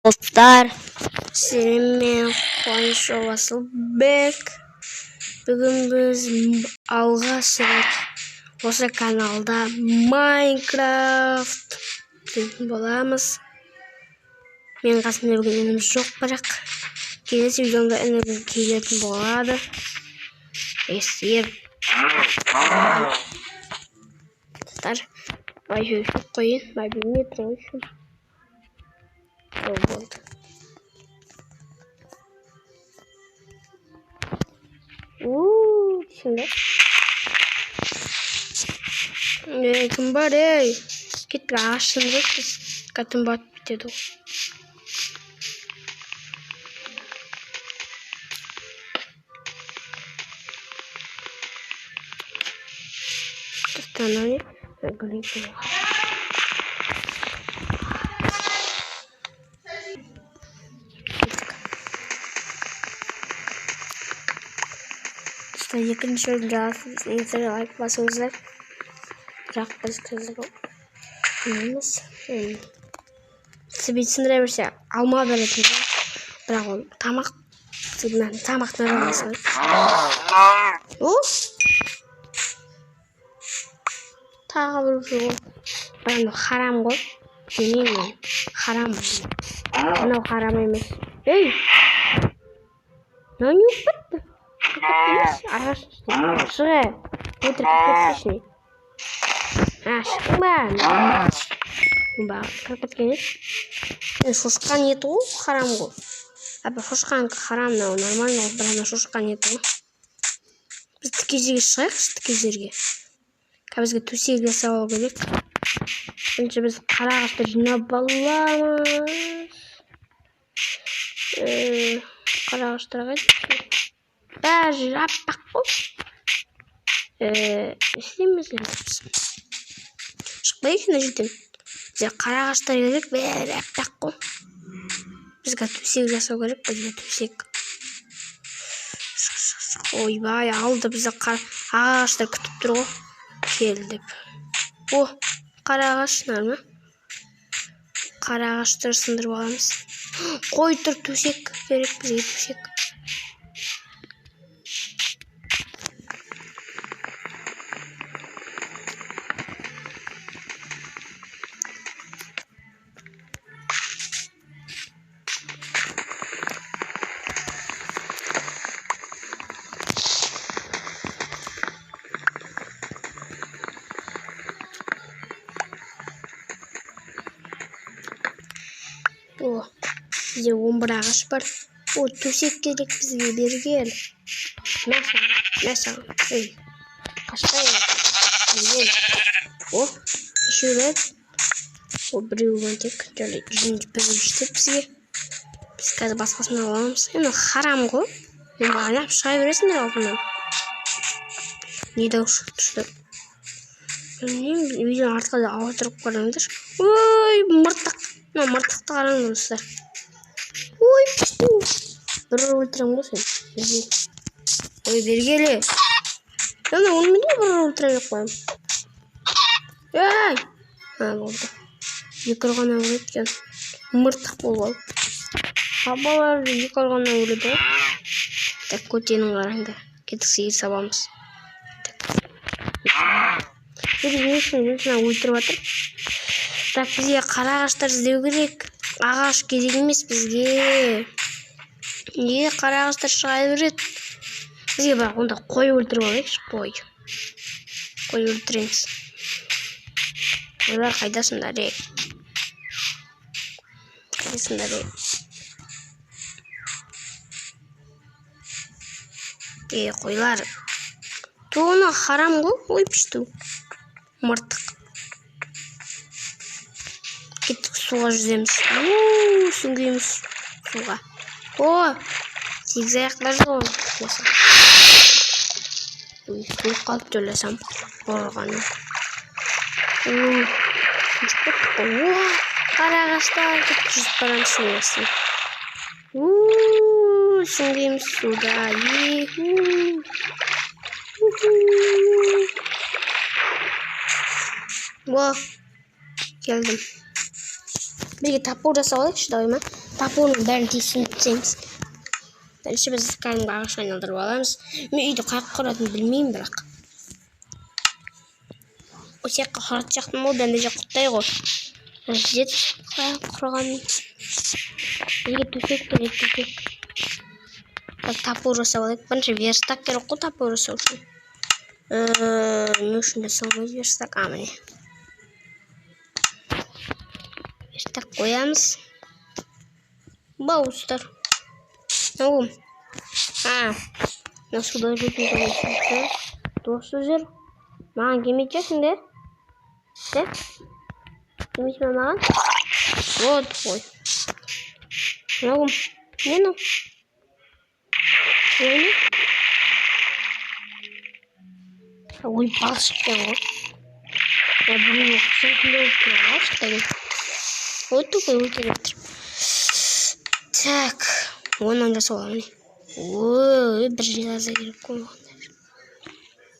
Dostlar, seninle konuşuyor Asılbek. Bugün biz alğaç осы kanalda Minecraft bolamız. Мен қасымда бүгін өніміз жоқ, бірақ келесі видеомда өніміз келетін болады. Естер. Достар, майы жоқ қойын, май білмей тұрған үшін. Ол болды. Şimdi. Kim var ey? Git ağaçında katın bat bitedi o. Tutanayı grip. Екінші видеоға лайк басыңыздар. Бірақ біз қазір білмейміз. Сізге түсіндіре берсе алма беретін. Бірақ ол тамақтан аласың. Тағы бір жол. Бұл харам ғой. Демеймін. Харам. Мынау харам емес. Ей! Мынау не бітті? Ағаш шыға өтіріп кетпешіне. Шықпа. Кіріп кеткен еш. Шошқан еті ғой, харам ғой. Шошқан харам, нормально ғой, бірақ шошқан еті ғой. Біз тіке жерге шығайықшы, тіке жерге. Бізге төсек жасау керек. Бірінші біз қара ағашты жинап аламыз. Қара ағаштарға бәрі аппақ қой. Істейміз енді біз. Шықпайық мына жерден. Бізге қара ағаштар керек, бәрі аппақ қой. Бізге төсек жасау керек, бізге төсек. Ойбай, алды бізді ағаштар күтіп тұр ғой. Кел деп. Қара ағаштар ма? Қара ағаштар сындырып аламыз. Қой тұр, төсек керек бізге, төсек. Бізде 11 ағаш бар. Төсек керек бізге бергел. Мәсал. Қашпайын. Еще рет. Біреуін тек жүздеп бізге. Біз қазір басқасын аламыз. Енді харам ғой. Бағанап шыға бересіңдер алдынан. Не дау шықты. Видеоны артқа да ауыстырып қараңдар. Ой, мыртық. Мыртықты қараңдар достар. Ой, бір өлтірем ғой сен. Ой, бергелі. Оны мен де бір өлтірем жоқ қойым. Ай! Болды. Екі ұрғана өлеткен. Мыртық болып алып. Сабалар екі ұрғана өледі. Так, көтенің қараңдар. Кетік сегіз сабамыз. Біз өлтіріп атыр. Так, бізге қара ағаштар іздеу керек. Ағаш керек емес бізге. Неге қара ағаштар шыға береді? Бізге бірақ онда қой өлтіріп алайықшы, қой. Қой өлтіреміз. Қойлар қайдасыңдар, ей? Қайдасыңдар, ей? Қойлар. Туыны харам ғой, ой пішту. Мыртық. Кеттік суға жүземіз. Сүңгейміз суға. Сегіз аяқтар жоғын. Күліп қалып төлесем. Орғаны. Қара ағаштар деп жүзіп барам сүңгесін. Сүңгейміз суда. Келдім. Бізге таппау жасау алайықшы, давай ма? топордың бәрін тесіп түсеміз. Бірінші біз кәдімгі ағаш айналдырып аламыз. Мен үйді қай жаққа құратынын білмеймін, бірақ осы жаққа құрат жақтым, одан да жақ құттай ғой. Жет құрған. Бізге төсек керек, төсек. Топор жасап алайық. Бірінші верстак керек қой топор жасау үшін. Не үшін жасауымыз верстак? Міне. Верстак қоямыз. Бауыстар. Оғым. Суда жүрген көресіңдер. Досы жүр. Маған кемет жасың де? Кемет ме маған? Вот қой. Оғым. Нені? Нені? Ой, балшық пен ғой. Бұның оқысын күнде өткен балшық деген. Өтті ғой өткен. Так, оның жасау аламын. Ой, бір железо керек қой.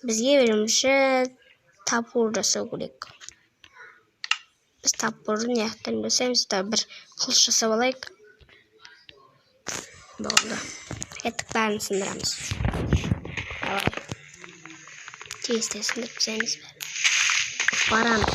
Бізге берімізше топор жасау керек. Біз топорды неяқтан жасаймыз. Бір қылыш жасап алайық. Болды. Еттік бәрін сындырамыз. Тесте сындырып тастаймыз бәрін. Барамыз.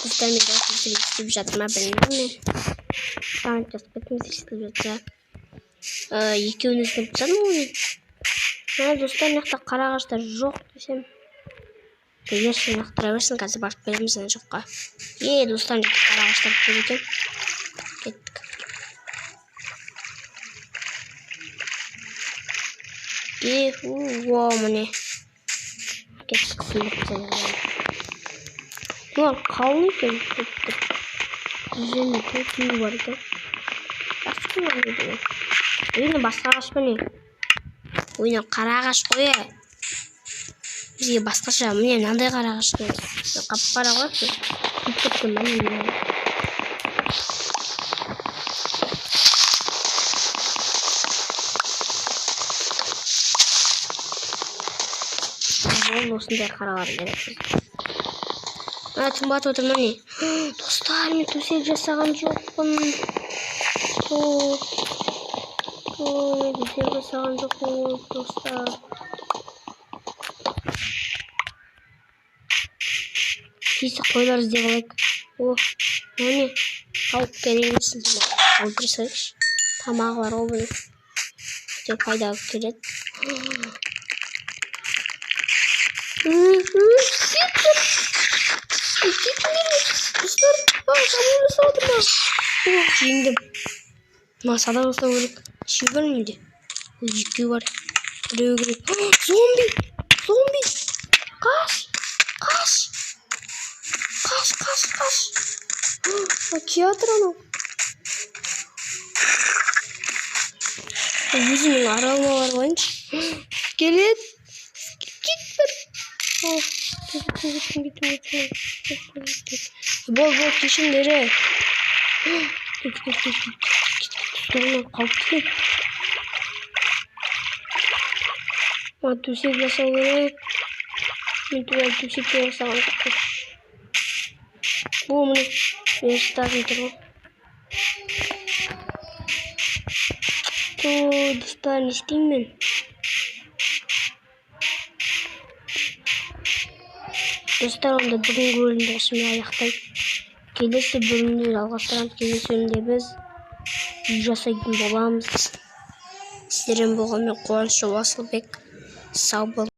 Достармен дауысын істеп жатыр ма білмеймін. Саған жазып кетіңіз істеп жатса. Екеуін істеп жатыр ма? Достар мақта қара ағаштар жоқ десем. Ешін ақтыра берсін, қазір барып келеміз ана жаққа. Достар қара ағаштар көп екен. Кеттік. Міне. Кеттік сындырып тастаймыз. Бұлар қалың екен. Жүзені көтіні бар екен. Басқа бар еді. Ойыны басқа ағаш па не? Ойыны қара ағаш қойы. Бізге басқаша міне мынандай қара ағаш керек. Қап-қара ғой. Көптен міне. Осындай қаралар керек. Тұнбат отыр міне. Достар, мен төсек жасаған жоқпын. Мен төсек жасаған жоқпын, достар. Тесік қойлар іздеп алайық. Міне. Тауық керек емес. Алдырсайықшы. Тамағы бар ғой бұны. Тек пайда келеді. Достар, шамын жасап отыр ма? Жеңдім. Масада жасау керек. Үшеу бар менде? Екеу бар. Біреу керек. Зомби! Қаш! Театр анау. Өзінің аралыма бар қойыншы. Келеді. Кет бір. Бол, кешіндері. Кет. Қалыпты. Төсек жасау керек. Мен туралы төсекте жасаған жоқпын. Бұл міне верстагым тұр ғой. Достар, не істеймін мен? Достар, онда бүгінгі бөлімді осымен аяқтайық. Келесі бөлімді жалғастырамыз. Келесі бөлімде біз үй жасайтын боламыз. Сіздермен болғанмен қуаныш Асылбек. Сау бол.